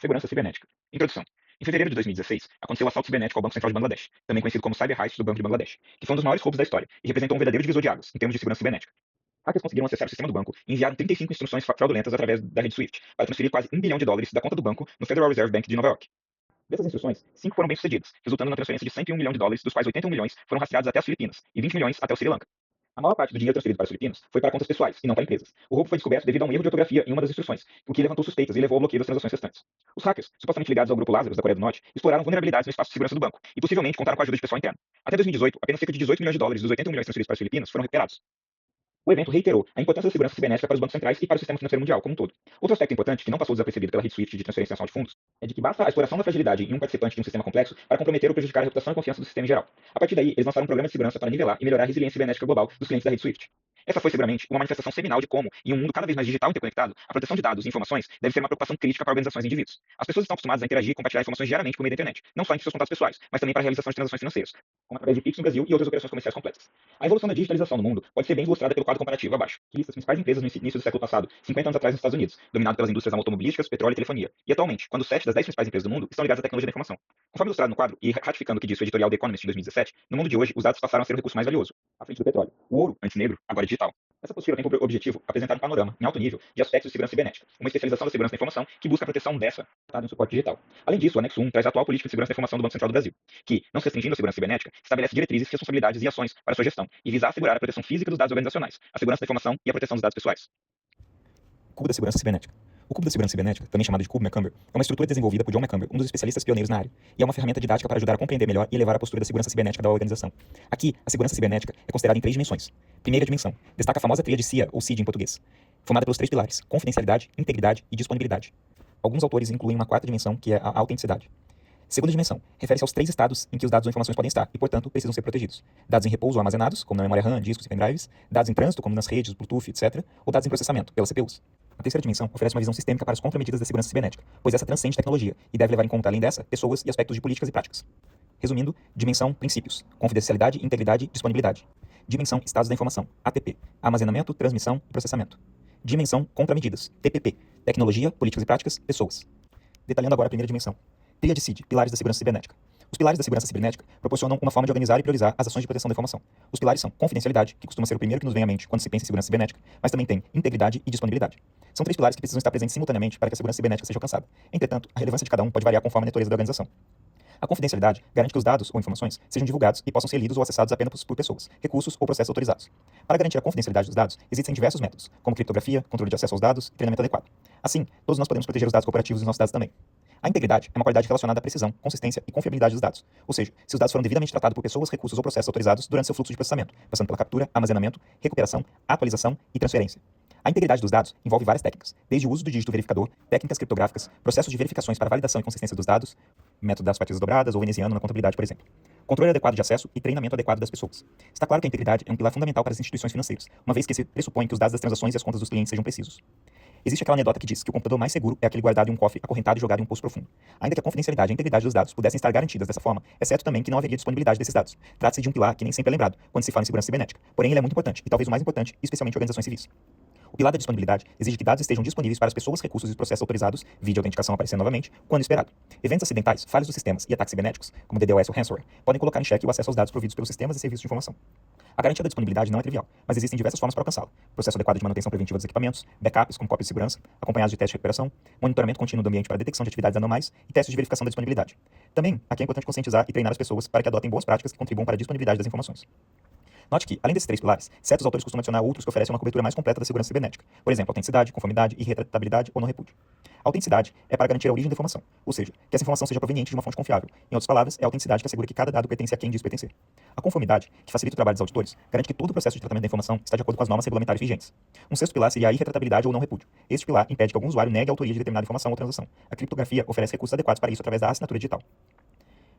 Segurança cibernética. Introdução. Em fevereiro de 2016, aconteceu o assalto cibernético ao Banco Central de Bangladesh, também conhecido como Cyber Heist do Banco de Bangladesh, que foi um dos maiores roubos da história e representou um verdadeiro divisor de águas em termos de segurança cibernética. Hackers conseguiram acessar o sistema do banco e enviaram 35 instruções fraudulentas através da rede SWIFT para transferir quase $1 bilhão da conta do banco no Federal Reserve Bank de Nova York. Dessas instruções, 5 foram bem-sucedidas, resultando na transferência de $101 milhões, dos quais 81 milhões foram rastreados até as Filipinas e 20 milhões até o Sri Lanka. A maior parte do dinheiro transferido para os filipinos foi para contas pessoais e não para empresas. O roubo foi descoberto devido a um erro de ortografia em uma das instruções, o que levantou suspeitas e levou ao bloqueio das transações restantes. Os hackers, supostamente ligados ao grupo Lazarus da Coreia do Norte, exploraram vulnerabilidades no espaço de segurança do banco e possivelmente contaram com a ajuda de pessoal interno. Até 2018, apenas cerca de $18 milhões dos 81 milhões transferidos para os filipinos foram recuperados. O evento reiterou a importância da segurança cibernética para os bancos centrais e para o sistema financeiro mundial como um todo. Outro aspecto importante, que não passou desapercebido pela rede SWIFT de transferência nacional de fundos, é de que basta a exploração da fragilidade em um participante de um sistema complexo para comprometer ou prejudicar a reputação e confiança do sistema em geral. A partir daí, eles lançaram um programa de segurança para nivelar e melhorar a resiliência cibernética global dos clientes da rede SWIFT. Essa foi seguramente uma manifestação seminal de como, em um mundo cada vez mais digital e interconectado, a proteção de dados e informações deve ser uma preocupação crítica para organizações e indivíduos. As pessoas estão acostumadas a interagir e compartilhar informações diariamente por meio da internet, não só entre seus contatos pessoais, mas também para a realização de transações financeiras, como através de Pix no Brasil e outras operações comerciais complexas. A evolução da digitalização no mundo pode ser bem ilustrada pelo quadro comparativo abaixo, que lista as principais empresas no início do século passado, 50 anos atrás nos Estados Unidos, dominado pelas indústrias automobilísticas, petróleo e telefonia, e atualmente, quando 7 das 10 principais empresas do mundo estão ligadas à tecnologia da informação. Conforme ilustrado no quadro, e ratificando o que disse o editorial The Economist em 2017, no mundo de hoje, os dados passaram a ser o recurso mais valioso, à frente do petróleo. O ouro, antes negro, agora digital. Essa postura tem por objetivo apresentar um panorama, em alto nível, de aspectos de segurança cibernética, uma especialização da segurança da informação que busca a proteção dessa em suporte digital. Além disso, o anexo 1 traz a atual política de segurança da informação do Banco Central do Brasil, que, não se restringindo à segurança cibernética, estabelece diretrizes, responsabilidades e ações para sua gestão e visa assegurar a proteção física dos dados organizacionais, a segurança da informação e a proteção dos dados pessoais. Cubo da segurança cibernética. O cubo da segurança cibernética, também chamado de cubo Macumber, é uma estrutura desenvolvida por John Macumber, um dos especialistas pioneiros na área, e é uma ferramenta didática para ajudar a compreender melhor e elevar a postura da segurança cibernética da organização. Aqui, a segurança cibernética é considerada em 3 dimensões. Primeira dimensão, destaca a famosa tríade CIA, ou CID em português, formada pelos 3 pilares: confidencialidade, integridade e disponibilidade. Alguns autores incluem uma 4ª dimensão, que é a autenticidade. Segunda dimensão, refere-se aos 3 estados em que os dados ou informações podem estar e, portanto, precisam ser protegidos. Dados em repouso ou armazenados, como na memória RAM, discos e pendrives, dados em trânsito, como nas redes, Bluetooth, etc., ou dados em processamento, pelas CPUs. A terceira dimensão oferece uma visão sistêmica para as contramedidas da segurança cibernética, pois essa transcende tecnologia e deve levar em conta, além dessa, pessoas e aspectos de políticas e práticas. Resumindo, dimensão princípios: confidencialidade, integridade, disponibilidade. Dimensão estados da informação: ATP, armazenamento, transmissão e processamento. Dimensão contramedidas: TPP, tecnologia, políticas e práticas, pessoas. Detalhando agora a primeira dimensão. Tríade CID, pilares da segurança cibernética. Os pilares da segurança cibernética proporcionam uma forma de organizar e priorizar as ações de proteção da informação. Os pilares são confidencialidade, que costuma ser o primeiro que nos vem à mente quando se pensa em segurança cibernética, mas também tem integridade e disponibilidade. São 3 pilares que precisam estar presentes simultaneamente para que a segurança cibernética seja alcançada. Entretanto, a relevância de cada um pode variar conforme a natureza da organização. A confidencialidade garante que os dados ou informações sejam divulgados e possam ser lidos ou acessados apenas por pessoas, recursos ou processos autorizados. Para garantir a confidencialidade dos dados, existem diversos métodos, como criptografia, controle de acesso aos dados e treinamento adequado. Assim, todos nós podemos proteger os dados corporativos e os nossos dados também. A integridade é uma qualidade relacionada à precisão, consistência e confiabilidade dos dados, ou seja, se os dados foram devidamente tratados por pessoas, recursos ou processos autorizados durante seu fluxo de processamento, passando pela captura, armazenamento, recuperação, atualização e transferência. A integridade dos dados envolve várias técnicas, desde o uso do dígito verificador, técnicas criptográficas, processos de verificações para validação e consistência dos dados, método das partizas dobradas ou veneziano na contabilidade, por exemplo. Controle adequado de acesso e treinamento adequado das pessoas. Está claro que a integridade é um pilar fundamental para as instituições financeiras, uma vez que se pressupõe que os dados das transações e as contas dos clientes sejam precisos. Existe aquela anedota que diz que o computador mais seguro é aquele guardado em um cofre acorrentado e jogado em um poço profundo. Ainda que a confidencialidade e a integridade dos dados pudessem estar garantidas dessa forma, é certo também que não haveria disponibilidade desses dados. Trata-se de um pilar que nem sempre é lembrado quando se fala em segurança cibernética, porém ele é muito importante, e talvez o mais importante, especialmente em organizações civis. O pilar da disponibilidade exige que dados estejam disponíveis para as pessoas, recursos e processos autorizados, vídeo autenticação aparecendo novamente, quando esperado. Eventos acidentais, falhas dos sistemas e ataques cibernéticos, como DDoS ou ransomware, podem colocar em xeque o acesso aos dados providos pelos sistemas e serviços de informação. A garantia da disponibilidade não é trivial, mas existem diversas formas para alcançá-la. Processo adequado de manutenção preventiva dos equipamentos, backups com cópias de segurança, acompanhados de teste de recuperação, monitoramento contínuo do ambiente para detecção de atividades anormais e testes de verificação da disponibilidade. Também, aqui é importante conscientizar e treinar as pessoas para que adotem boas práticas que contribuam para a disponibilidade das informações. Note que, além desses 3 pilares, certos autores costumam adicionar outros que oferecem uma cobertura mais completa da segurança cibernética. Por exemplo, autenticidade, conformidade, irretratabilidade ou não repúdio. A autenticidade é para garantir a origem da informação, ou seja, que essa informação seja proveniente de uma fonte confiável. Em outras palavras, é a autenticidade que assegura que cada dado pertence a quem diz pertencer. A conformidade, que facilita o trabalho dos auditores, garante que todo o processo de tratamento da informação está de acordo com as normas regulamentares vigentes. Um 6º pilar seria a irretratabilidade ou não repúdio. Este pilar impede que algum usuário negue a autoria de determinada informação ou transação. A criptografia oferece recursos adequados para isso através da assinatura digital.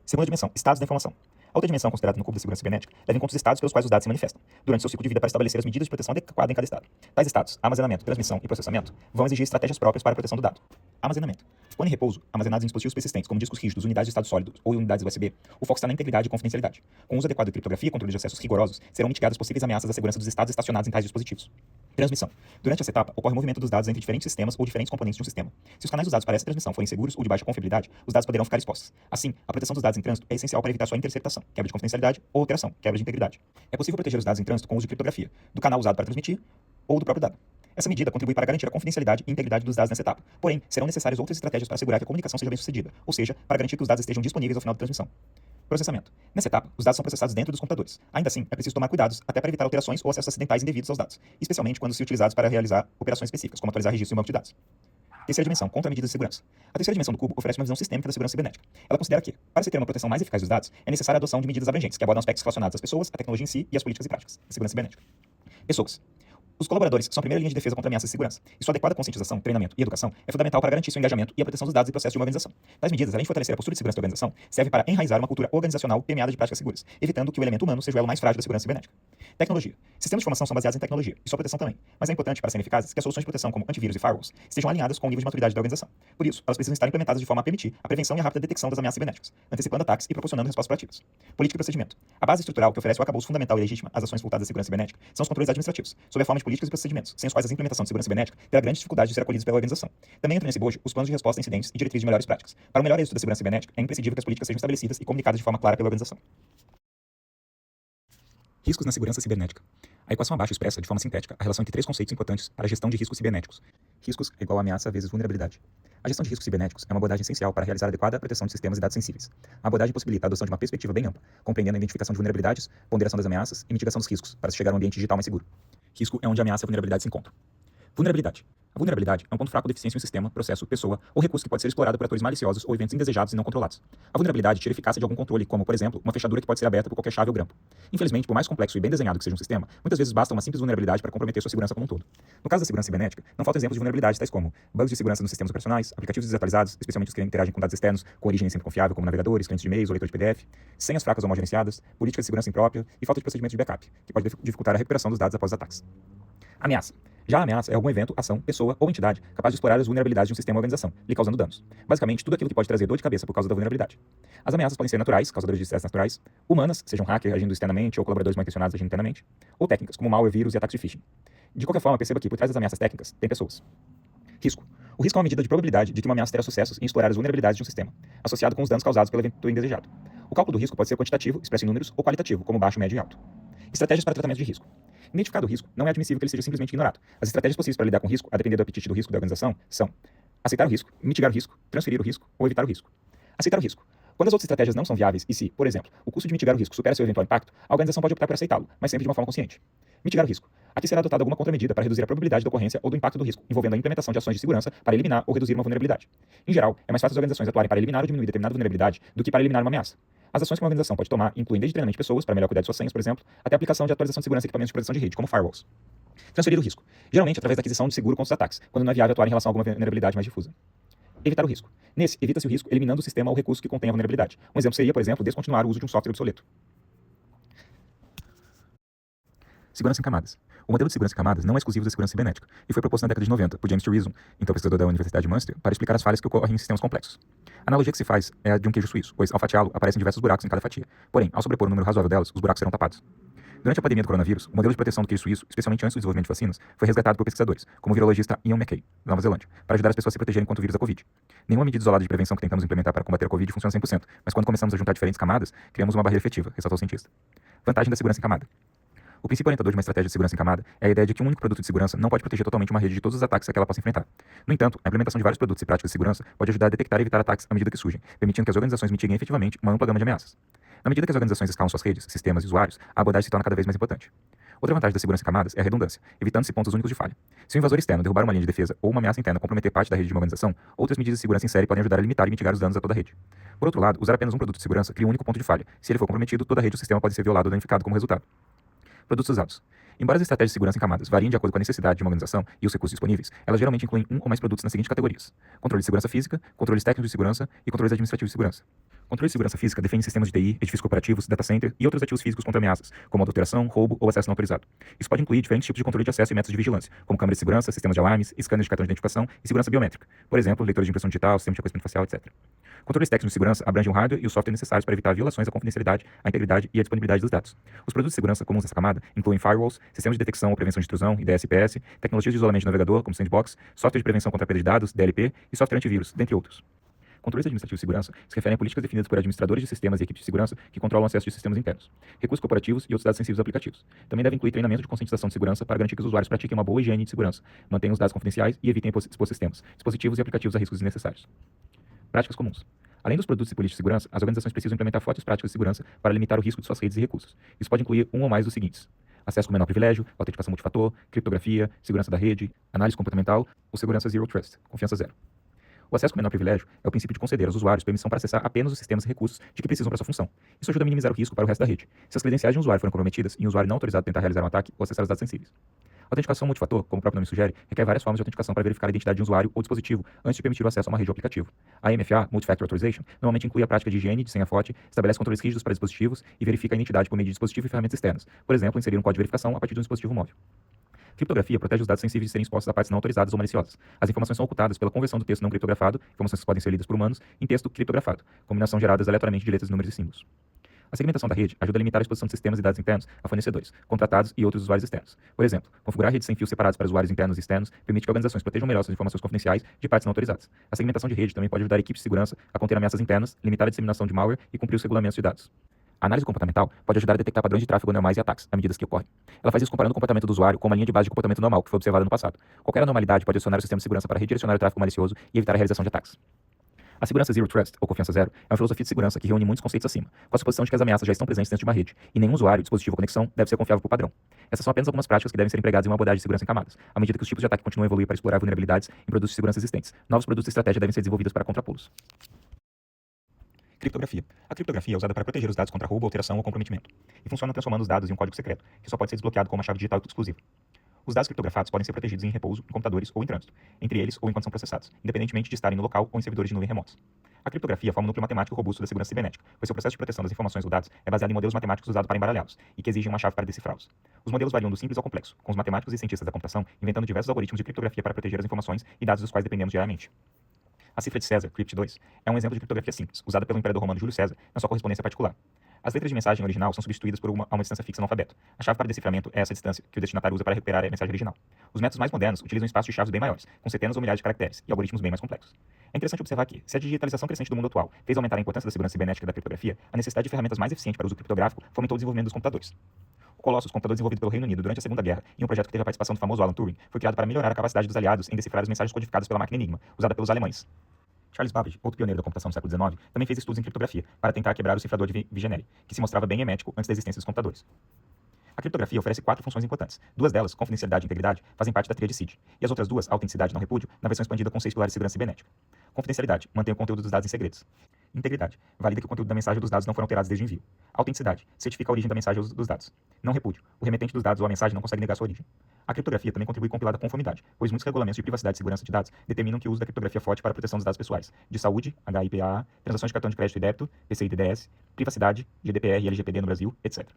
Segunda dimensão, estados da informação. A outra dimensão considerada no cubo da segurança cibernética leva em conta os estados pelos quais os dados se manifestam, durante seu ciclo de vida para estabelecer as medidas de proteção adequada em cada estado. Tais estados, armazenamento, transmissão e processamento, vão exigir estratégias próprias para a proteção do dado. Armazenamento. Quando em repouso, armazenados em dispositivos persistentes, como discos rígidos, unidades de estado sólido ou unidades USB, o foco está na integridade e confidencialidade. Com o uso adequado de criptografia e controle de acessos rigorosos, serão mitigadas possíveis ameaças à segurança dos estados estacionados em tais dispositivos. Transmissão. Durante essa etapa, ocorre o movimento dos dados entre diferentes sistemas ou diferentes componentes de um sistema. Se os canais usados para essa transmissão forem seguros ou de baixa confiabilidade, os dados poderão ficar expostos. Assim, a proteção dos dados em trânsito é essencial para evitar sua interceptação, quebra de confidencialidade ou alteração, quebra de integridade. É possível proteger os dados em trânsito com o uso de criptografia, do canal usado para transmitir ou do próprio dado. Essa medida contribui para garantir a confidencialidade e integridade dos dados nessa etapa. Porém, serão necessárias outras estratégias para assegurar que a comunicação seja bem sucedida, ou seja, para garantir que os dados estejam disponíveis ao final da transmissão. Processamento. Nessa etapa, os dados são processados dentro dos computadores. Ainda assim, é preciso tomar cuidados até para evitar alterações ou acessos acidentais indevidos aos dados, especialmente quando se utilizados para realizar operações específicas, como atualizar registros em um banco de dados. Terceira dimensão, contramedidas de segurança. A terceira dimensão do cubo oferece uma visão sistêmica da segurança cibernética. Ela considera que, para se ter uma proteção mais eficaz dos dados, é necessária a adoção de medidas abrangentes que abordam aspectos relacionados às pessoas, à tecnologia em si e às políticas e práticas da segurança cibernética. Pessoas. Os colaboradores são a primeira linha de defesa contra ameaças de segurança, e sua adequada conscientização, treinamento e educação é fundamental para garantir seu engajamento e a proteção dos dados e processos de uma organização. Tais medidas, além de fortalecer a postura de segurança da organização, servem para enraizar uma cultura organizacional permeada de práticas seguras, evitando que o elemento humano seja o elo mais frágil da segurança cibernética. Tecnologia. Sistemas de informação são baseados em tecnologia, e sua proteção também, mas é importante para serem eficazes que as soluções de proteção como antivírus e firewalls estejam alinhadas com o nível de maturidade da organização. Por isso, elas precisam estar implementadas de forma a permitir a prevenção e a rápida detecção das ameaças cibernéticas, antecipando ataques e proporcionando respostas proativas. Política e procedimento. A base estrutural que oferece o arcabouço fundamental e legítima às ações voltadas à segurança cibernética são os controles administrativos, sob a forma de políticas e procedimentos, sem os quais a implementação de segurança cibernética terá grandes dificuldades de ser acolhidos pela organização. Também entram nesse bojo os planos de resposta a incidentes e diretrizes de melhores práticas. Para o melhor êxito da segurança cibernética, é imprescindível que as políticas sejam estabelecidas e comunicadas de forma clara pela organização. Riscos na segurança cibernética. A equação abaixo expressa, de forma sintética, a relação entre três conceitos importantes para a gestão de riscos cibernéticos. Riscos é igual a ameaça vezes vulnerabilidade. A gestão de riscos cibernéticos é uma abordagem essencial para realizar a adequada proteção de sistemas e dados sensíveis. A abordagem possibilita a adoção de uma perspectiva bem ampla, compreendendo a identificação de vulnerabilidades, ponderação das ameaças e mitigação dos riscos, para se chegar a um ambiente digital mais seguro. Risco é onde a ameaça e a vulnerabilidade se encontram. Vulnerabilidade. A vulnerabilidade é um ponto fraco ou deficiência em um sistema, processo, pessoa ou recurso que pode ser explorado por atores maliciosos ou eventos indesejados e não controlados. A vulnerabilidade tira a eficácia de algum controle, como, por exemplo, uma fechadura que pode ser aberta por qualquer chave ou grampo. Infelizmente, por mais complexo e bem desenhado que seja um sistema, muitas vezes basta uma simples vulnerabilidade para comprometer sua segurança como um todo. No caso da segurança cibernética, não faltam exemplos de vulnerabilidades tais como bugs de segurança nos sistemas operacionais, aplicativos desatualizados, especialmente os que interagem com dados externos com origem sempre confiável, como navegadores, clientes de e-mails ou leitor de PDF, senhas fracas ou mal gerenciadas, política de segurança imprópria e falta de procedimentos de backup, que pode dificultar a recuperação dos dados após os ataques. Ameaça. Já a ameaça é algum evento, ação, pessoa ou entidade capaz de explorar as vulnerabilidades de um sistema ou organização, lhe causando danos. Basicamente, tudo aquilo que pode trazer dor de cabeça por causa da vulnerabilidade. As ameaças podem ser naturais, causadoras de estresse naturais, humanas, seja um hacker agindo externamente ou colaboradores mal intencionados agindo internamente, ou técnicas, como malware, vírus e ataques de phishing. De qualquer forma, perceba que por trás das ameaças técnicas, tem pessoas. Risco. O risco é uma medida de probabilidade de que uma ameaça terá sucessos em explorar as vulnerabilidades de um sistema, associado com os danos causados pelo evento indesejado. O cálculo do risco pode ser quantitativo, expresso em números, ou qualitativo, como baixo, médio e alto. Estratégias para tratamento de risco. Identificado o risco, não é admissível que ele seja simplesmente ignorado. As estratégias possíveis para lidar com o risco, a depender do apetite do risco da organização, são aceitar o risco, mitigar o risco, transferir o risco ou evitar o risco. Aceitar o risco. Quando as outras estratégias não são viáveis e se, por exemplo, o custo de mitigar o risco supera seu eventual impacto, a organização pode optar por aceitá-lo, mas sempre de uma forma consciente. Mitigar o risco. Aqui será adotada alguma contramedida para reduzir a probabilidade da ocorrência ou do impacto do risco, envolvendo a implementação de ações de segurança para eliminar ou reduzir uma vulnerabilidade. Em geral, é mais fácil as organizações atuarem para eliminar ou diminuir determinada vulnerabilidade do que para eliminar uma ameaça. As ações que uma organização pode tomar incluem desde treinamento de pessoas para melhor cuidar de suas senhas, por exemplo, até a aplicação de atualização de segurança e equipamentos de proteção de rede, como firewalls. Transferir o risco. Geralmente através da aquisição de seguro contra os ataques, quando não é viável atuar em relação a alguma vulnerabilidade mais difusa. Evitar o risco. Nesse, evita-se o risco eliminando o sistema ou recurso que contém a vulnerabilidade. Um exemplo seria, por exemplo, descontinuar o uso de um software obsoleto. Segurança em camadas. O modelo de segurança em camadas não é exclusivo da segurança cibernética e foi proposto na década de 90 por James Turison, então pesquisador da Universidade de Munster, para explicar as falhas que ocorrem em sistemas complexos. A analogia que se faz é a de um queijo suíço, pois ao fatiá-lo aparecem diversos buracos em cada fatia. Porém, ao sobrepor um número razoável delas, os buracos serão tapados. Durante a pandemia do coronavírus, o modelo de proteção do queijo suíço, especialmente antes do desenvolvimento de vacinas, foi resgatado por pesquisadores, como o virologista Ian McKay, da Nova Zelândia, para ajudar as pessoas a se protegerem contra o vírus da Covid. Nenhuma medida isolada de prevenção que tentamos implementar para combater a Covid funciona 100%, mas quando começamos a juntar diferentes camadas, criamos uma barreira efetiva, ressaltou o cientista. Vantagem da segurança em camada. O princípio orientador de uma estratégia de segurança em camada é a ideia de que um único produto de segurança não pode proteger totalmente uma rede de todos os ataques a que ela possa enfrentar. No entanto, a implementação de vários produtos e práticas de segurança pode ajudar a detectar e evitar ataques à medida que surgem, permitindo que as organizações mitiguem efetivamente uma ampla gama de ameaças. Na medida que as organizações escalam suas redes, sistemas e usuários, a abordagem se torna cada vez mais importante. Outra vantagem da segurança em camadas é a redundância, evitando-se pontos únicos de falha. Se um invasor externo derrubar uma linha de defesa ou uma ameaça interna comprometer parte da rede de uma organização, outras medidas de segurança em série podem ajudar a limitar e mitigar os danos a toda a rede. Por outro lado, usar apenas um produto de segurança cria um único ponto de falha. Se ele for comprometido, toda a rede do sistema pode ser violada ou danificada como resultado. Produtos usados. Embora as estratégias de segurança em camadas variem de acordo com a necessidade de uma organização e os recursos disponíveis, elas geralmente incluem um ou mais produtos nas seguintes categorias: controle de segurança física, controles técnicos de segurança e controles administrativos de segurança. Controle de segurança física define sistemas de TI, edifícios corporativos, data center e outros ativos físicos contra ameaças, como adulteração, roubo ou acesso não autorizado. Isso pode incluir diferentes tipos de controle de acesso e métodos de vigilância, como câmeras de segurança, sistemas de alarmes, scanners de cartão de identificação e segurança biométrica, por exemplo, leitores de impressão digital, sistema de reconhecimento facial, etc. Controles técnicos de segurança abrangem o hardware e o software necessários para evitar violações à confidencialidade, à integridade e à disponibilidade dos dados. Os produtos de segurança comuns nessa camada incluem firewalls, sistemas de detecção ou prevenção de intrussão, (DSPS), tecnologias de isolamento de navegador, como sandbox, software de prevenção contra a perda de dados, (DLP), e software antivírus, dentre outros. Controles administrativos de segurança se referem a políticas definidas por administradores de sistemas e equipes de segurança que controlam o acesso de sistemas internos, recursos corporativos e outros dados sensíveis aplicativos. Também deve incluir treinamento de conscientização de segurança para garantir que os usuários pratiquem uma boa higiene de segurança, mantenham os dados confidenciais e evitem expor sistemas, dispositivos e aplicativos a riscos desnecessários. Práticas comuns. Além dos produtos e políticas de segurança, as organizações precisam implementar fortes práticas de segurança para limitar o risco de suas redes e recursos. Isso pode incluir um ou mais dos seguintes: acesso com menor privilégio, autenticação multifator, criptografia, segurança da rede, análise comportamental ou segurança Zero Trust, confiança zero. O acesso com menor privilégio é o princípio de conceder aos usuários permissão para acessar apenas os sistemas e recursos de que precisam para sua função. Isso ajuda a minimizar o risco para o resto da rede. Se as credenciais de um usuário forem comprometidas e um usuário não autorizado tentar realizar um ataque ou acessar os dados sensíveis. A autenticação multifator, como o próprio nome sugere, requer várias formas de autenticação para verificar a identidade de um usuário ou dispositivo antes de permitir o acesso a uma rede ou aplicativo. A MFA, Multi-Factor Authorization, normalmente inclui a prática de higiene de senha forte, estabelece controles rígidos para dispositivos e verifica a identidade por meio de dispositivo e ferramentas externas, por exemplo, inserir um código de verificação a partir de um dispositivo móvel. Criptografia protege os dados sensíveis de serem expostos a partes não autorizadas ou maliciosas. As informações são ocultadas pela conversão do texto não criptografado, informações que podem ser lidas por humanos, em texto criptografado, combinação geradas aleatoriamente de letras, números e símbolos. A segmentação da rede ajuda a limitar a exposição de sistemas e dados internos a fornecedores, contratados e outros usuários externos. Por exemplo, configurar redes sem fios separados para usuários internos e externos permite que organizações protejam melhor suas informações confidenciais de partes não autorizadas. A segmentação de rede também pode ajudar equipes de segurança a conter ameaças internas, limitar a disseminação de malware e cumprir os regulamentos de dados. A análise comportamental pode ajudar a detectar padrões de tráfego anormais e ataques, à medida que ocorrem. Ela faz isso comparando o comportamento do usuário com uma linha de base de comportamento normal que foi observada no passado. Qualquer anormalidade pode acionar o sistema de segurança para redirecionar o tráfego malicioso e evitar a realização de ataques. A segurança Zero Trust, ou confiança zero, é uma filosofia de segurança que reúne muitos conceitos acima, com a suposição de que as ameaças já estão presentes dentro de uma rede, e nenhum usuário, dispositivo ou conexão deve ser confiável por padrão. Essas são apenas algumas práticas que devem ser empregadas em uma abordagem de segurança em camadas, à medida que os tipos de ataque continuam a evoluir para explorar vulnerabilidades em produtos de segurança existentes. Novos produtos de estratégia devem ser desenvolvidos para contrapô-los. Criptografia. A criptografia é usada para proteger os dados contra roubo, alteração ou comprometimento, e funciona transformando os dados em um código secreto, que só pode ser desbloqueado com uma chave digital exclusiva. Os dados criptografados podem ser protegidos em repouso, em computadores ou em trânsito, entre eles ou enquanto são processados, independentemente de estarem no local ou em servidores de nuvem remotos. A criptografia forma um núcleo matemático robusto da segurança cibernética, pois seu processo de proteção das informações ou dados é baseado em modelos matemáticos usados para embaralhá-los, e que exigem uma chave para decifrá-los. Os modelos variam do simples ao complexo, com os matemáticos e cientistas da computação inventando diversos algoritmos de criptografia para proteger as informações e dados dos quais dependemos diariamente. A cifra de César, Crypt 2, é um exemplo de criptografia simples, usada pelo imperador romano Júlio César na sua correspondência particular. As letras de mensagem original são substituídas por a uma distância fixa no alfabeto. A chave para deciframento é essa distância, que o destinatário usa para recuperar a mensagem original. Os métodos mais modernos utilizam espaços de chaves bem maiores, com centenas ou milhares de caracteres, e algoritmos bem mais complexos. É interessante observar que, se a digitalização crescente do mundo atual fez aumentar a importância da segurança cibernética da criptografia, a necessidade de ferramentas mais eficientes para o uso criptográfico fomentou o desenvolvimento dos computadores. O Colossus, computador desenvolvido pelo Reino Unido durante a Segunda Guerra, e um projeto que teve a participação do famoso Alan Turing, foi criado para melhorar a capacidade dos aliados em decifrar as mensagens codificadas pela máquina Enigma, usada pelos alemães. Charles Babbage, outro pioneiro da computação do século XIX, também fez estudos em criptografia para tentar quebrar o cifrador de Vigenère, que se mostrava bem hermético antes da existência dos computadores. A criptografia oferece 4 funções importantes. 2 delas, confidencialidade e integridade, fazem parte da tríade SID, e as outras 2, autenticidade e não repúdio, na versão expandida com 6 pilares de segurança cibernética. Confidencialidade, mantém o conteúdo dos dados em segredos. Integridade, valida que o conteúdo da mensagem ou dos dados não foram alterados desde o envio. Autenticidade, certifica a origem da mensagem ou dos dados. Não repúdio, o remetente dos dados ou a mensagem não consegue negar sua origem. A criptografia também contribui com o pilar da conformidade, pois muitos regulamentos de privacidade e segurança de dados determinam que o uso da criptografia forte para a proteção dos dados pessoais, de saúde, HIPAA, transações de cartão de crédito e débito, PCI DDS, privacidade, GDPR e LGPD no Brasil, etc.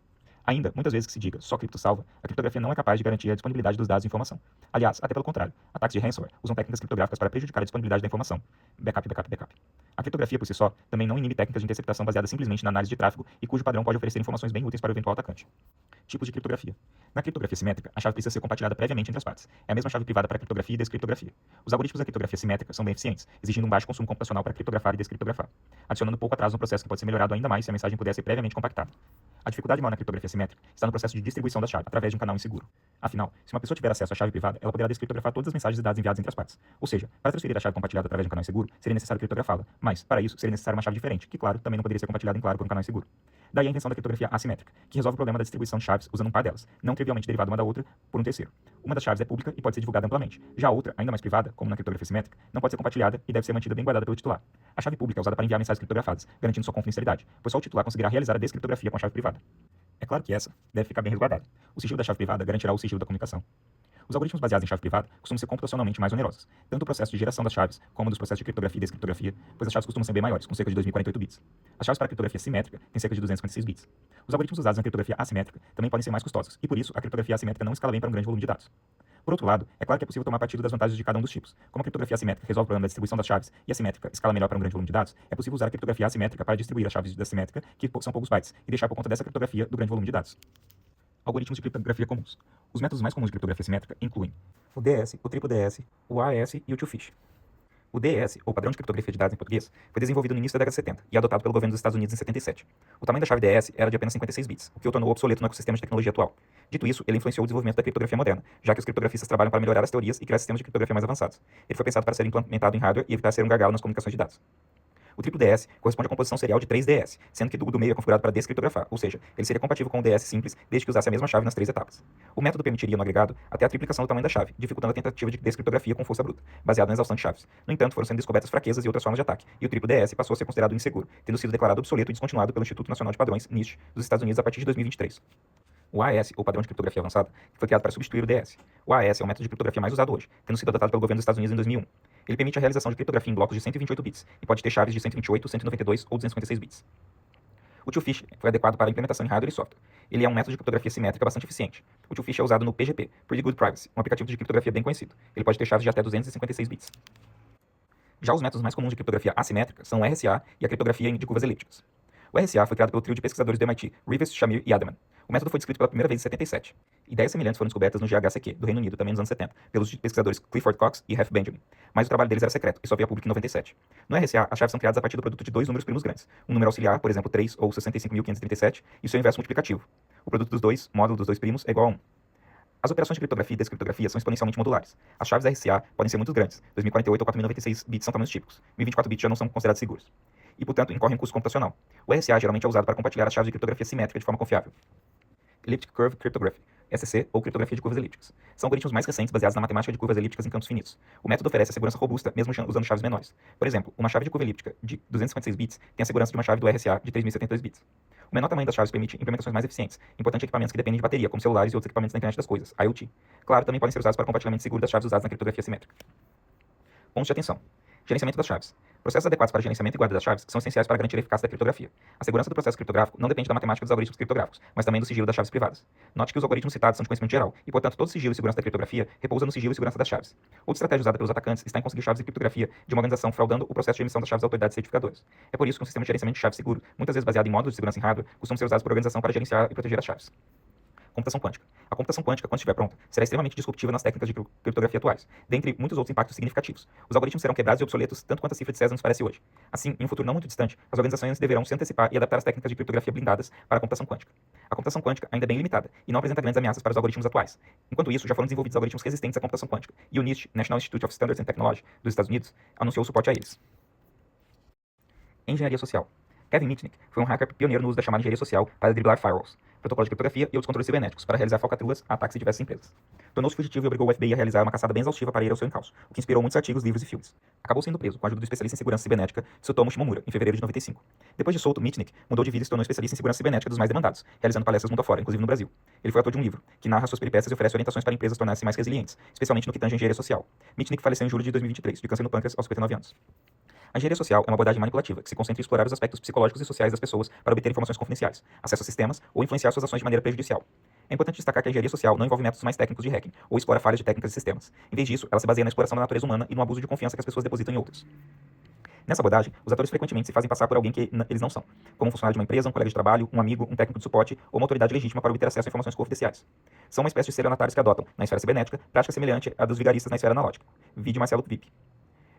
Ainda, muitas vezes que se diga só cripto salva, a criptografia não é capaz de garantir a disponibilidade dos dados e informação. Aliás, até pelo contrário, ataques de ransomware usam técnicas criptográficas para prejudicar a disponibilidade da informação. Backup, backup, backup. A criptografia, por si só, também não inibe técnicas de interceptação baseadas simplesmente na análise de tráfego e cujo padrão pode oferecer informações bem úteis para o eventual atacante. Tipos de criptografia. Na criptografia simétrica, a chave precisa ser compartilhada previamente entre as partes. É a mesma chave privada para criptografia e descriptografia. Os algoritmos da criptografia simétrica são bem eficientes, exigindo um baixo consumo computacional para criptografar e descriptografar, adicionando pouco atraso no processo que pode ser melhorado ainda mais se a mensagem puder ser previamente compactada. A dificuldade maior na criptografia simétrica está no processo de distribuição da chave, através de um canal inseguro. Afinal, se uma pessoa tiver acesso à chave privada, ela poderá descriptografar todas as mensagens e dados enviados entre as partes. Ou seja, para transferir a chave compartilhada através de um canal inseguro, seria necessário criptografá-la, mas, para isso, seria necessário uma chave diferente, que, claro, também não poderia ser compartilhada em claro por um canal inseguro. Daí a invenção da criptografia assimétrica, que resolve o problema da distribuição de chaves usando um par delas, não trivialmente derivada uma da outra por um terceiro. Uma das chaves é pública e pode ser divulgada amplamente. Já a outra, ainda mais privada, como na criptografia simétrica, não pode ser compartilhada e deve ser mantida bem guardada pelo titular. A chave pública é usada para enviar mensagens criptografadas, garantindo sua confidencialidade, pois só o titular conseguirá realizar a descriptografia com a chave privada. É claro que essa deve ficar bem resguardada. O sigilo da chave privada garantirá o sigilo da comunicação. Os algoritmos baseados em chave privada costumam ser computacionalmente mais onerosos, tanto o processo de geração das chaves como dos processos de criptografia e descriptografia, pois as chaves costumam ser bem maiores, com cerca de 2048 bits. As chaves para criptografia simétrica têm cerca de 256 bits. Os algoritmos usados na criptografia assimétrica também podem ser mais custosos, e por isso a criptografia assimétrica não escala bem para um grande volume de dados. Por outro lado, é claro que é possível tomar partido das vantagens de cada um dos tipos. Como a criptografia assimétrica resolve o problema da distribuição das chaves e a simétrica escala melhor para um grande volume de dados, é possível usar a criptografia assimétrica para distribuir as chaves da simétrica, que são poucos bytes, e deixar por conta dessa criptografia do grande volume de dados. Algoritmos de criptografia comuns. Os métodos mais comuns de criptografia simétrica incluem o DS, o triplo DS, o AES e o two-fish. O DES, ou Padrão de Criptografia de Dados em português, foi desenvolvido no início da década de 70 e adotado pelo governo dos Estados Unidos em 77. O tamanho da chave DES era de apenas 56 bits, o que o tornou obsoleto no ecossistema de tecnologia atual. Dito isso, ele influenciou o desenvolvimento da criptografia moderna, já que os criptografistas trabalham para melhorar as teorias e criar sistemas de criptografia mais avançados. Ele foi pensado para ser implementado em hardware e evitar ser um gargalo nas comunicações de dados. O triplo DS corresponde à composição serial de 3 DS, sendo que o do meio é configurado para descriptografar, ou seja, ele seria compatível com o DS simples desde que usasse a mesma chave nas 3 etapas. O método permitiria no agregado até a triplicação do tamanho da chave, dificultando a tentativa de descriptografia com força bruta, baseada na exaustão de chaves. No entanto, foram sendo descobertas fraquezas e outras formas de ataque, e o triplo DS passou a ser considerado inseguro, tendo sido declarado obsoleto e descontinuado pelo Instituto Nacional de Padrões, NIST, dos Estados Unidos a partir de 2023. O AES, ou Padrão de Criptografia Avançada, foi criado para substituir o DS. O AES é o método de criptografia mais usado hoje, tendo sido adotado pelo governo dos Estados Unidos em 2001. Ele permite a realização de criptografia em blocos de 128 bits e pode ter chaves de 128, 192 ou 256 bits. O two-fish foi adequado para a implementação em hardware e software. Ele é um método de criptografia simétrica bastante eficiente. O two-fish é usado no PGP, Pretty Good Privacy, um aplicativo de criptografia bem conhecido. Ele pode ter chaves de até 256 bits. Já os métodos mais comuns de criptografia assimétrica são o RSA e a criptografia de curvas elípticas. O RSA foi criado pelo trio de pesquisadores do MIT, Rivest, Shamir e Adleman. O método foi descrito pela primeira vez em 77. Ideias semelhantes foram descobertas no GHCQ, do Reino Unido, também nos anos 70, pelos pesquisadores Clifford Cox e Hef Benjamin, mas o trabalho deles era secreto e só veio a público em 97. No RSA, as chaves são criadas a partir do produto de dois números primos grandes, um número auxiliar, por exemplo, 3 ou 65.537, e o seu inverso multiplicativo. O produto dos dois, módulo dos dois primos, é igual a 1. As operações de criptografia e descriptografia são exponencialmente modulares. As chaves RSA podem ser muito grandes, 2048 ou 4096 bits são tamanhos típicos, 1024 bits já não são considerados seguros, e, portanto, incorrem um custo computacional. O RSA geralmente é usado para compartilhar as chaves de criptografia simétrica de forma confiável. Elliptic Curve Cryptography, SC, ou criptografia de curvas elípticas. São algoritmos mais recentes baseados na matemática de curvas elípticas em campos finitos. O método oferece a segurança robusta, mesmo usando chaves menores. Por exemplo, uma chave de curva elíptica de 256 bits tem a segurança de uma chave do RSA de 3072 bits. O menor tamanho das chaves permite implementações mais eficientes, importante em equipamentos que dependem de bateria, como celulares e outros equipamentos da internet das coisas, IoT. Claro, também podem ser usados para compartilhamento seguro das chaves usadas na criptografia simétrica. Pontos de atenção. Gerenciamento das chaves. Processos adequados para gerenciamento e guarda das chaves são essenciais para garantir a eficácia da criptografia. A segurança do processo criptográfico não depende da matemática dos algoritmos criptográficos, mas também do sigilo das chaves privadas. Note que os algoritmos citados são de conhecimento geral, e portanto todo sigilo e segurança da criptografia repousa no sigilo e segurança das chaves. Outra estratégia usada pelos atacantes está em conseguir chaves de criptografia de uma organização fraudando o processo de emissão das chaves às autoridades certificadoras. É por isso que um sistema de gerenciamento de chaves seguro, muitas vezes baseado em módulos de segurança em hardware, costuma ser usado por organização para gerenciar e proteger as chaves. Computação quântica. A computação quântica, quando estiver pronta, será extremamente disruptiva nas técnicas de criptografia atuais, dentre muitos outros impactos significativos. Os algoritmos serão quebrados e obsoletos tanto quanto a cifra de César nos parece hoje. Assim, em um futuro não muito distante, as organizações deverão se antecipar e adaptar as técnicas de criptografia blindadas para a computação quântica. A computação quântica ainda é bem limitada e não apresenta grandes ameaças para os algoritmos atuais. Enquanto isso, já foram desenvolvidos algoritmos resistentes à computação quântica, e o NIST, National Institute of Standards and Technology, dos Estados Unidos, anunciou suporte a eles. Engenharia social. Kevin Mitnick foi um hacker pioneiro no uso da chamada engenharia social para driblar firewalls, protocolos de criptografia e outros controles cibernéticos para realizar falcatruas a ataques de diversas empresas. Tornou-se fugitivo e obrigou o FBI a realizar uma caçada bem exaustiva para ir ao seu encalço, o que inspirou muitos artigos, livros e filmes. Acabou sendo preso com a ajuda do especialista em segurança cibernética Tsutomu Shimomura, em fevereiro de 95. Depois de solto, Mitnick mudou de vida e se tornou especialista em segurança cibernética dos mais demandados, realizando palestras mundo afora, inclusive no Brasil. Ele foi autor de um livro, que narra suas peripécias e oferece orientações para empresas tornarem-se mais resilientes, especialmente no que tange a engenharia social. Mitnick faleceu em julho de 2023, de câncer no pâncreas, aos 59 anos. A engenharia social é uma abordagem manipulativa que se concentra em explorar os aspectos psicológicos e sociais das pessoas para obter informações confidenciais, acesso a sistemas ou influenciar suas ações de maneira prejudicial. É importante destacar que a engenharia social não envolve métodos mais técnicos de hacking ou explora falhas de técnicas e sistemas. Em vez disso, ela se baseia na exploração da natureza humana e no abuso de confiança que as pessoas depositam em outros. Nessa abordagem, os atores frequentemente se fazem passar por alguém que eles não são, como um funcionário de uma empresa, um colega de trabalho, um amigo, um técnico de suporte ou uma autoridade legítima para obter acesso a informações confidenciais. São uma espécie de estelionatários que adotam, na esfera cibernética, prática semelhante à dos vigaristas na esfera analógica. Vide Marcelo VIP.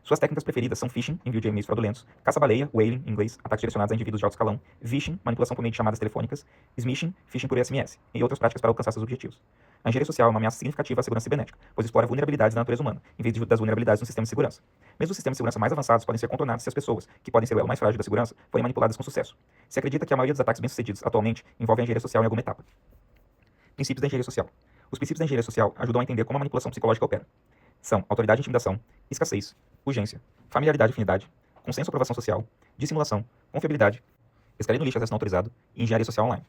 Suas técnicas preferidas são phishing, envio de e-mails fraudulentos, caça-baleia, whaling, em inglês, ataques direcionados a indivíduos de alto escalão, vishing, manipulação por meio de chamadas telefônicas, smishing, phishing por SMS, e outras práticas para alcançar seus objetivos. A engenharia social é uma ameaça significativa à segurança cibernética, pois explora vulnerabilidades da natureza humana, em vez das vulnerabilidades no sistema de segurança. Mesmo os sistemas de segurança mais avançados podem ser contornados se as pessoas, que podem ser o elo mais frágil da segurança, forem manipuladas com sucesso. Se acredita que a maioria dos ataques bem-sucedidos atualmente envolvem a engenharia social em alguma etapa. Princípios da engenharia social. Os princípios da engenharia social ajudam a entender como a manipulação psicológica opera. São autoridade e intimidação, escassez, urgência, familiaridade e afinidade, consenso e aprovação social, dissimulação, confiabilidade, pescaria no lixo acesso não autorizado e engenharia social online.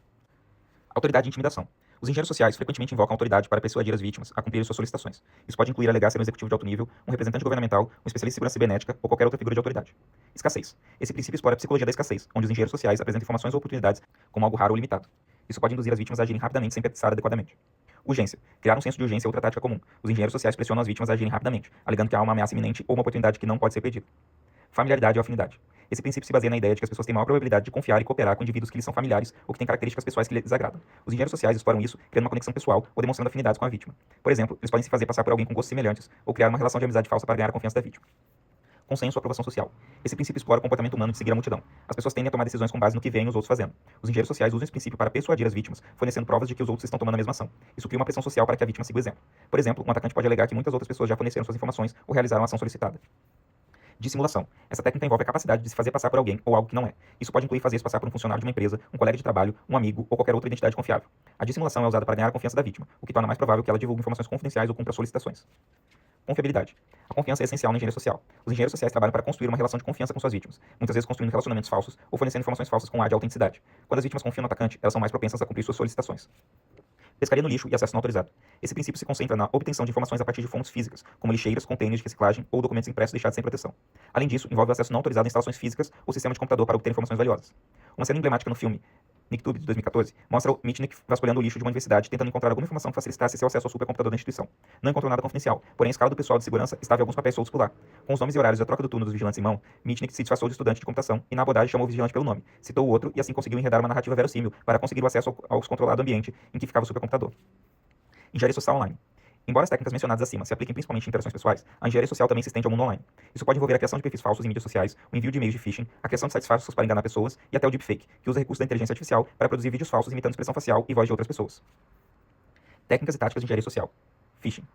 Autoridade e intimidação. Os engenheiros sociais frequentemente invocam a autoridade para persuadir as vítimas a cumprir suas solicitações. Isso pode incluir alegar ser um executivo de alto nível, um representante governamental, um especialista em segurança cibernética ou qualquer outra figura de autoridade. Escassez. Esse princípio explora a psicologia da escassez, onde os engenheiros sociais apresentam informações ou oportunidades como algo raro ou limitado. Isso pode induzir as vítimas a agirem rapidamente sem pensar adequadamente. Urgência. Criar um senso de urgência é outra tática comum. Os engenheiros sociais pressionam as vítimas a agirem rapidamente, alegando que há uma ameaça iminente ou uma oportunidade que não pode ser perdida. Familiaridade ou afinidade. Esse princípio se baseia na ideia de que as pessoas têm maior probabilidade de confiar e cooperar com indivíduos que lhes são familiares ou que têm características pessoais que lhes desagradam. Os engenheiros sociais exploram isso, criando uma conexão pessoal ou demonstrando afinidades com a vítima. Por exemplo, eles podem se fazer passar por alguém com gostos semelhantes ou criar uma relação de amizade falsa para ganhar a confiança da vítima. Consenso ou aprovação social. Esse princípio explora o comportamento humano de seguir a multidão. As pessoas tendem a tomar decisões com base no que veem os outros fazendo. Os engenheiros sociais usam esse princípio para persuadir as vítimas, fornecendo provas de que os outros estão tomando a mesma ação. Isso cria uma pressão social para que a vítima siga o exemplo. Por exemplo, um atacante pode alegar que muitas outras pessoas já forneceram suas informações ou realizaram a ação solicitada. Dissimulação. Essa técnica envolve a capacidade de se fazer passar por alguém ou algo que não é. Isso pode incluir fazer-se passar por um funcionário de uma empresa, um colega de trabalho, um amigo ou qualquer outra identidade confiável. A dissimulação é usada para ganhar a confiança da vítima, o que torna mais provável que ela divulgue informações confidenciais ou cumpra solicitações. Confiabilidade. A confiança é essencial na engenharia social. Os engenheiros sociais trabalham para construir uma relação de confiança com suas vítimas, muitas vezes construindo relacionamentos falsos ou fornecendo informações falsas com ar de autenticidade. Quando as vítimas confiam no atacante, elas são mais propensas a cumprir suas solicitações. Pescaria no lixo e acesso não autorizado. Esse princípio se concentra na obtenção de informações a partir de fontes físicas, como lixeiras, contêineres de reciclagem ou documentos impressos deixados sem proteção. Além disso, envolve o acesso não autorizado a instalações físicas ou sistema de computador para obter informações valiosas. Uma cena emblemática no filme Nicktoons, de 2014, mostra o Mitnick vasculhando o lixo de uma universidade, tentando encontrar alguma informação que facilitasse seu acesso ao supercomputador da instituição. Não encontrou nada confidencial, porém a escala do pessoal de segurança estava em alguns papéis soltos por lá. Com os nomes e horários da troca do turno dos vigilantes em mão, Mitnick se disfarçou de estudante de computação e na abordagem chamou o vigilante pelo nome, citou o outro e assim conseguiu enredar uma narrativa verossímil para conseguir o acesso ao controlado ambiente em que ficava o supercomputador. Engenharia social online. Embora as técnicas mencionadas acima se apliquem principalmente em interações pessoais, a engenharia social também se estende ao mundo online. Isso pode envolver a criação de perfis falsos em mídias sociais, o envio de e-mails de phishing, a criação de sites falsos para enganar pessoas e até o deepfake, que usa recursos da inteligência artificial para produzir vídeos falsos imitando expressão facial e voz de outras pessoas. Técnicas e táticas de engenharia social. Phishing.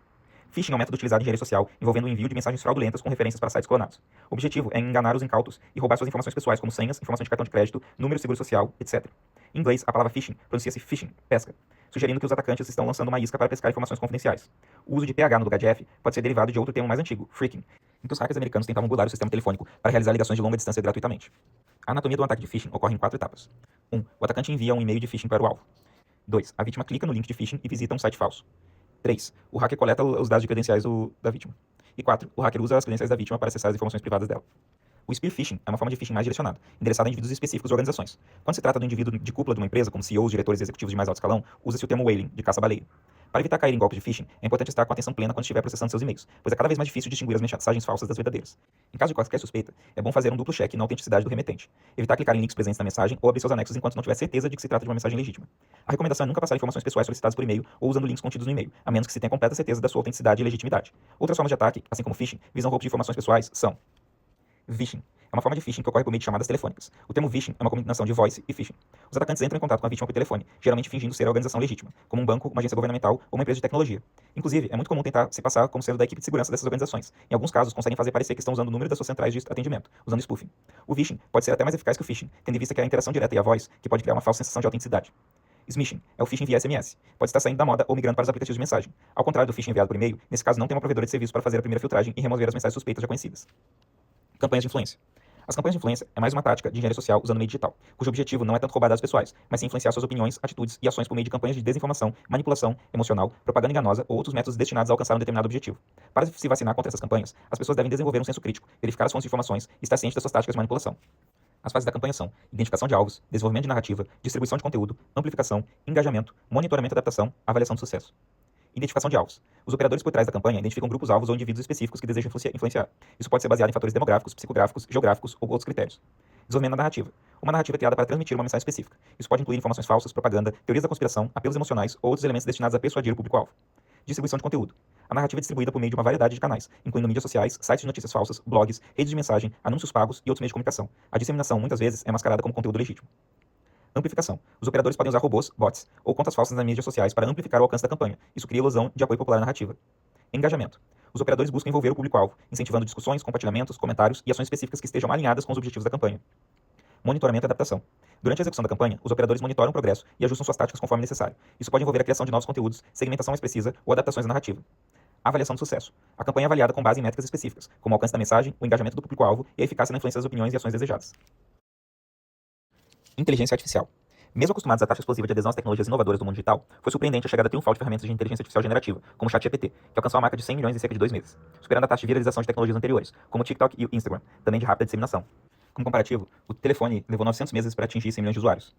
Phishing é um método utilizado em engenharia social envolvendo o envio de mensagens fraudulentas com referências para sites clonados. O objetivo é enganar os incautos e roubar suas informações pessoais, como senhas, informações de cartão de crédito, número de seguro social, etc. Em inglês, a palavra phishing pronuncia-se fishing, pesca, sugerindo que os atacantes estão lançando uma isca para pescar informações confidenciais. O uso de PH no lugar de F pode ser derivado de outro termo mais antigo, phreaking, em que os hackers americanos tentavam burlar o sistema telefônico para realizar ligações de longa distância gratuitamente. A anatomia do ataque de phishing ocorre em 4 etapas. 1. O atacante envia um e-mail de phishing para o alvo. 2. A vítima clica no link de phishing e visita um site falso. 3. O hacker coleta os dados de credenciais da vítima. E 4. O hacker usa as credenciais da vítima para acessar as informações privadas dela. O spear phishing é uma forma de phishing mais direcionada, endereçada a indivíduos específicos ou organizações. Quando se trata do indivíduo de cúpula de uma empresa, como CEOs, diretores executivos de mais alto escalão, usa-se o termo whaling, de caça-baleia. Para evitar cair em golpes de phishing, é importante estar com atenção plena quando estiver processando seus e-mails, pois é cada vez mais difícil distinguir as mensagens falsas das verdadeiras. Em caso de qualquer suspeita, é bom fazer um duplo check na autenticidade do remetente, evitar clicar em links presentes na mensagem ou abrir seus anexos enquanto não tiver certeza de que se trata de uma mensagem legítima. A recomendação é nunca passar informações pessoais solicitadas por e-mail ou usando links contidos no e-mail, a menos que se tenha completa certeza da sua autenticidade e legitimidade. Outras formas de ataque, assim como phishing, visam roubo de informações pessoais, são vishing. É uma forma de phishing que ocorre por meio de chamadas telefônicas. O termo vishing é uma combinação de voice e phishing. Os atacantes entram em contato com a vítima por telefone, geralmente fingindo ser a organização legítima, como um banco, uma agência governamental ou uma empresa de tecnologia. Inclusive, é muito comum tentar se passar como sendo da equipe de segurança dessas organizações. Em alguns casos, conseguem fazer parecer que estão usando o número das suas centrais de atendimento, usando spoofing. O vishing pode ser até mais eficaz que o phishing, tendo em vista que é a interação direta e a voz que pode criar uma falsa sensação de autenticidade. Smishing é o phishing via SMS. Pode estar saindo da moda ou migrando para os aplicativos de mensagem. Ao contrário do phishing enviado por e-mail, nesse caso não tem uma provedora de serviço para fazer a primeira filtragem e remover as mensagens suspeitas já conhecidas. Campanhas de influência. As campanhas de influência é mais uma tática de engenharia social usando meio digital, cujo objetivo não é tanto roubar dados pessoais, mas sim influenciar suas opiniões, atitudes e ações por meio de campanhas de desinformação, manipulação emocional, propaganda enganosa ou outros métodos destinados a alcançar um determinado objetivo. Para se vacinar contra essas campanhas, as pessoas devem desenvolver um senso crítico, verificar as fontes de informações e estar ciente das suas táticas de manipulação. As fases da campanha são identificação de alvos, desenvolvimento de narrativa, distribuição de conteúdo, amplificação, engajamento, monitoramento e adaptação, avaliação de sucesso. Identificação de alvos. Os operadores por trás da campanha identificam grupos-alvos ou indivíduos específicos que desejam influenciar. Isso pode ser baseado em fatores demográficos, psicográficos, geográficos ou outros critérios. Desenvolvimento da narrativa. Uma narrativa é criada para transmitir uma mensagem específica. Isso pode incluir informações falsas, propaganda, teorias da conspiração, apelos emocionais ou outros elementos destinados a persuadir o público-alvo. Distribuição de conteúdo. A narrativa é distribuída por meio de uma variedade de canais, incluindo mídias sociais, sites de notícias falsas, blogs, redes de mensagem, anúncios pagos e outros meios de comunicação. A disseminação, muitas vezes, é mascarada como conteúdo legítimo. Amplificação. Os operadores podem usar robôs, bots ou contas falsas nas mídias sociais para amplificar o alcance da campanha. Isso cria ilusão de apoio popular à narrativa. Engajamento. Os operadores buscam envolver o público-alvo, incentivando discussões, compartilhamentos, comentários e ações específicas que estejam alinhadas com os objetivos da campanha. Monitoramento e adaptação. Durante a execução da campanha, os operadores monitoram o progresso e ajustam suas táticas conforme necessário. Isso pode envolver a criação de novos conteúdos, segmentação mais precisa ou adaptações à narrativa. Avaliação de sucesso. A campanha é avaliada com base em métricas específicas, como o alcance da mensagem, o engajamento do público-alvo e a eficácia na influência das opiniões e ações desejadas. Inteligência artificial. Mesmo acostumados à taxa explosiva de adesão às tecnologias inovadoras do mundo digital, foi surpreendente a chegada triunfal de ferramentas de inteligência artificial generativa, como o ChatGPT, que alcançou a marca de 100 milhões em cerca de 2 meses, superando a taxa de viralização de tecnologias anteriores, como o TikTok e o Instagram, também de rápida disseminação. Como comparativo, o telefone levou 900 meses para atingir 100 milhões de usuários.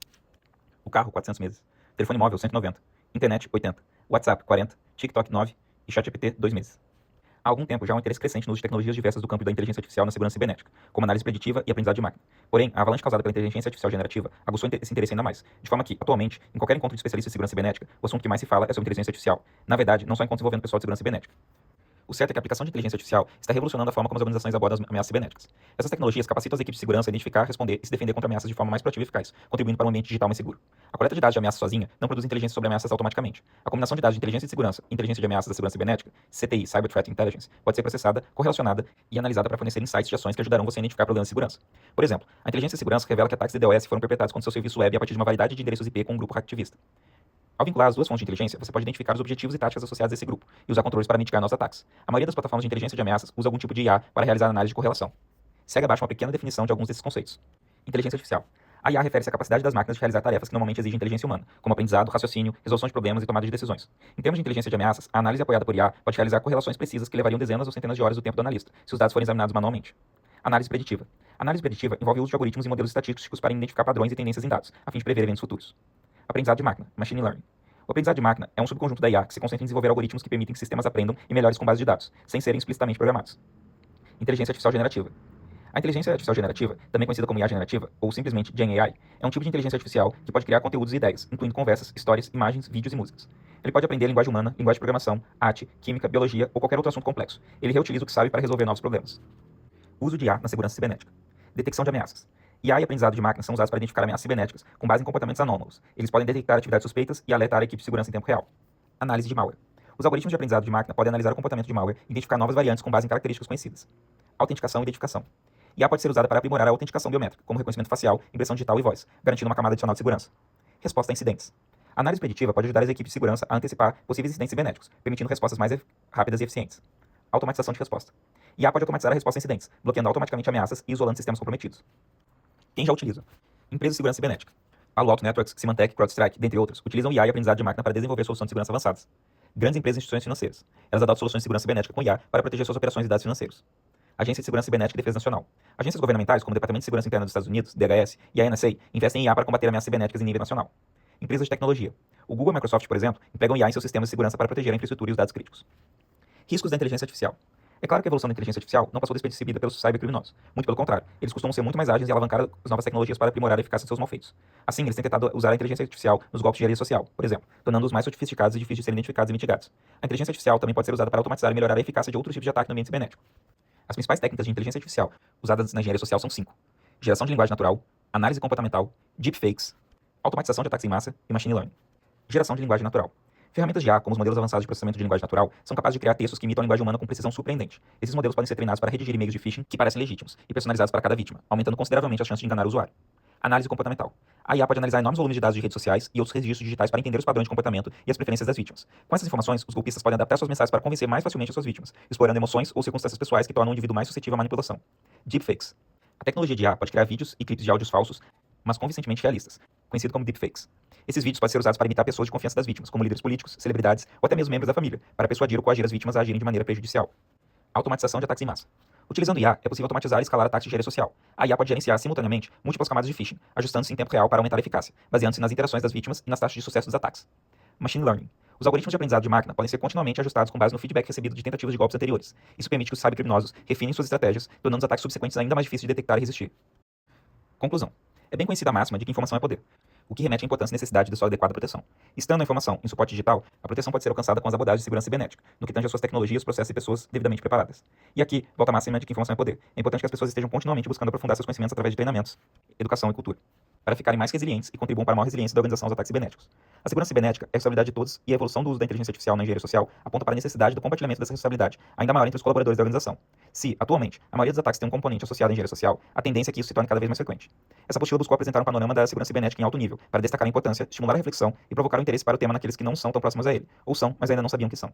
O carro, 400 meses. O telefone móvel, 190. Internet, 80. WhatsApp, 40. TikTok, 9. E ChatGPT, 2 meses. Há algum tempo já há um interesse crescente no uso de tecnologias diversas do campo da inteligência artificial na segurança cibernética, como análise preditiva e aprendizado de máquina. Porém, a avalanche causada pela inteligência artificial generativa aguçou esse interesse ainda mais, de forma que, atualmente, em qualquer encontro de especialistas em segurança cibernética, o assunto que mais se fala é sobre inteligência artificial. Na verdade, não só encontros envolvendo pessoal de segurança cibernética. O certo é que a aplicação de inteligência artificial está revolucionando a forma como as organizações abordam as ameaças cibernéticas. Essas tecnologias capacitam as equipes de segurança a identificar, responder e se defender contra ameaças de forma mais proativa e eficaz, contribuindo para um ambiente digital mais seguro. A coleta de dados de ameaças sozinha não produz inteligência sobre ameaças automaticamente. A combinação de dados de inteligência de segurança e inteligência de ameaças da segurança cibernética, CTI, Cyber Threat Intelligence, pode ser processada, correlacionada e analisada para fornecer insights de ações que ajudarão você a identificar problemas de segurança. Por exemplo, a inteligência de segurança revela que ataques de DDoS foram perpetrados contra seu serviço web a partir de uma variedade de endereços IP com um grupo hacktivista. Ao vincular as duas fontes de inteligência, você pode identificar os objetivos e táticas associados a esse grupo e usar controles para mitigar novos ataques. A maioria das plataformas de inteligência de ameaças usa algum tipo de IA para realizar análise de correlação. Segue abaixo uma pequena definição de alguns desses conceitos. Inteligência artificial. A IA refere-se à capacidade das máquinas de realizar tarefas que normalmente exigem inteligência humana, como aprendizado, raciocínio, resolução de problemas e tomada de decisões. Em termos de inteligência de ameaças, a análise apoiada por IA pode realizar correlações precisas que levariam dezenas ou centenas de horas do tempo do analista, se os dados forem examinados manualmente. Análise preditiva. A análise preditiva envolve o uso de algoritmos e modelos estatísticos para identificar padrões e tendências em dados, a fim de prever eventos futuros. Aprendizado de máquina, machine learning. O aprendizado de máquina é um subconjunto da IA que se concentra em desenvolver algoritmos que permitem que sistemas aprendam e melhores com base de dados, sem serem explicitamente programados. Inteligência artificial generativa. A inteligência artificial generativa, também conhecida como IA generativa, ou simplesmente Gen AI, é um tipo de inteligência artificial que pode criar conteúdos e ideias, incluindo conversas, histórias, imagens, vídeos e músicas. Ele pode aprender linguagem humana, linguagem de programação, arte, química, biologia ou qualquer outro assunto complexo. Ele reutiliza o que sabe para resolver novos problemas. Uso de IA na segurança cibernética. Detecção de ameaças. IA e aprendizado de máquina são usados para identificar ameaças cibernéticas com base em comportamentos anômalos. Eles podem detectar atividades suspeitas e alertar a equipe de segurança em tempo real. Análise de malware. Os algoritmos de aprendizado de máquina podem analisar o comportamento de malware e identificar novas variantes com base em características conhecidas. Autenticação e identificação. IA pode ser usada para aprimorar a autenticação biométrica, como reconhecimento facial, impressão digital e voz, garantindo uma camada adicional de segurança. Resposta a incidentes. A análise preditiva pode ajudar as equipes de segurança a antecipar possíveis incidentes cibernéticos, permitindo respostas mais rápidas e eficientes. Automatização de resposta. IA pode automatizar a resposta a incidentes, bloqueando automaticamente ameaças e isolando sistemas comprometidos. Quem já utiliza? Empresas de segurança cibernética. Palo Alto Networks, Symantec, CrowdStrike, dentre outros, utilizam IA e aprendizado de máquina para desenvolver soluções de segurança avançadas. Grandes empresas e instituições financeiras. Elas adotam soluções de segurança cibernética com IA para proteger suas operações e dados financeiros. Agência de Segurança Cibernética e Defesa Nacional. Agências governamentais, como o Departamento de Segurança Interna dos Estados Unidos, DHS, e a NSA, investem em IA para combater ameaças cibernéticas em nível nacional. Empresas de tecnologia. O Google e a Microsoft, por exemplo, empregam IA em seus sistemas de segurança para proteger a infraestrutura e os dados críticos. Riscos da inteligência artificial. É claro que a evolução da inteligência artificial não passou despercebida pelos cybercriminosos. Muito pelo contrário, eles costumam ser muito mais ágeis e alavancar as novas tecnologias para aprimorar a eficácia de seus malfeitos. Assim, eles têm tentado usar a inteligência artificial nos golpes de engenharia social, por exemplo, tornando-os mais sofisticados e difíceis de serem identificados e mitigados. A inteligência artificial também pode ser usada para automatizar e melhorar a eficácia de outros tipos de ataque no ambiente cibernético. As principais técnicas de inteligência artificial usadas na engenharia social são 5: geração de linguagem natural, análise comportamental, deepfakes, automatização de ataques em massa e machine learning. Geração de linguagem natural. Ferramentas de IA, como os modelos avançados de processamento de linguagem natural, são capazes de criar textos que imitam a linguagem humana com precisão surpreendente. Esses modelos podem ser treinados para redigir e-mails de phishing que parecem legítimos e personalizados para cada vítima, aumentando consideravelmente as chances de enganar o usuário. Análise comportamental. A IA pode analisar enormes volumes de dados de redes sociais e outros registros digitais para entender os padrões de comportamento e as preferências das vítimas. Com essas informações, os golpistas podem adaptar suas mensagens para convencer mais facilmente as suas vítimas, explorando emoções ou circunstâncias pessoais que tornam o indivíduo mais suscetível à manipulação. Deepfakes. A tecnologia de IA pode criar vídeos e clipes de áudios falsos, mas convincentemente realistas, conhecido como deepfakes. Esses vídeos podem ser usados para imitar pessoas de confiança das vítimas, como líderes políticos, celebridades ou até mesmo membros da família, para persuadir ou coagir as vítimas a agirem de maneira prejudicial. Automatização de ataques em massa. Utilizando IA, é possível automatizar e escalar ataques de engenharia social. A IA pode gerenciar simultaneamente múltiplas camadas de phishing, ajustando-se em tempo real para aumentar a eficácia, baseando-se nas interações das vítimas e nas taxas de sucesso dos ataques. Machine Learning. Os algoritmos de aprendizado de máquina podem ser continuamente ajustados com base no feedback recebido de tentativas de golpes anteriores. Isso permite que os cybercriminosos refinem suas estratégias, tornando os ataques subsequentes ainda mais difíceis de detectar e resistir. Conclusão. É bem conhecida a máxima de que informação é poder, o que remete à importância e necessidade de sua adequada proteção. Estando a informação em suporte digital, a proteção pode ser alcançada com as abordagens de segurança cibernética, no que tange às suas tecnologias, processos e pessoas devidamente preparadas. E aqui, volta a máxima de que informação é poder. É importante que as pessoas estejam continuamente buscando aprofundar seus conhecimentos através de treinamentos, educação e cultura, para ficarem mais resilientes e contribuam para a maior resiliência da organização aos ataques cibernéticos. A segurança cibernética é a responsabilidade de todos e a evolução do uso da inteligência artificial na engenharia social aponta para a necessidade do compartilhamento dessa responsabilidade, ainda maior entre os colaboradores da organização. Se, atualmente, a maioria dos ataques tem um componente associado à engenharia social, a tendência é que isso se torne cada vez mais frequente. Essa apostila buscou apresentar um panorama da segurança cibernética em alto nível, para destacar a importância, estimular a reflexão e provocar o interesse para o tema naqueles que não são tão próximos a ele, ou são, mas ainda não sabiam que são.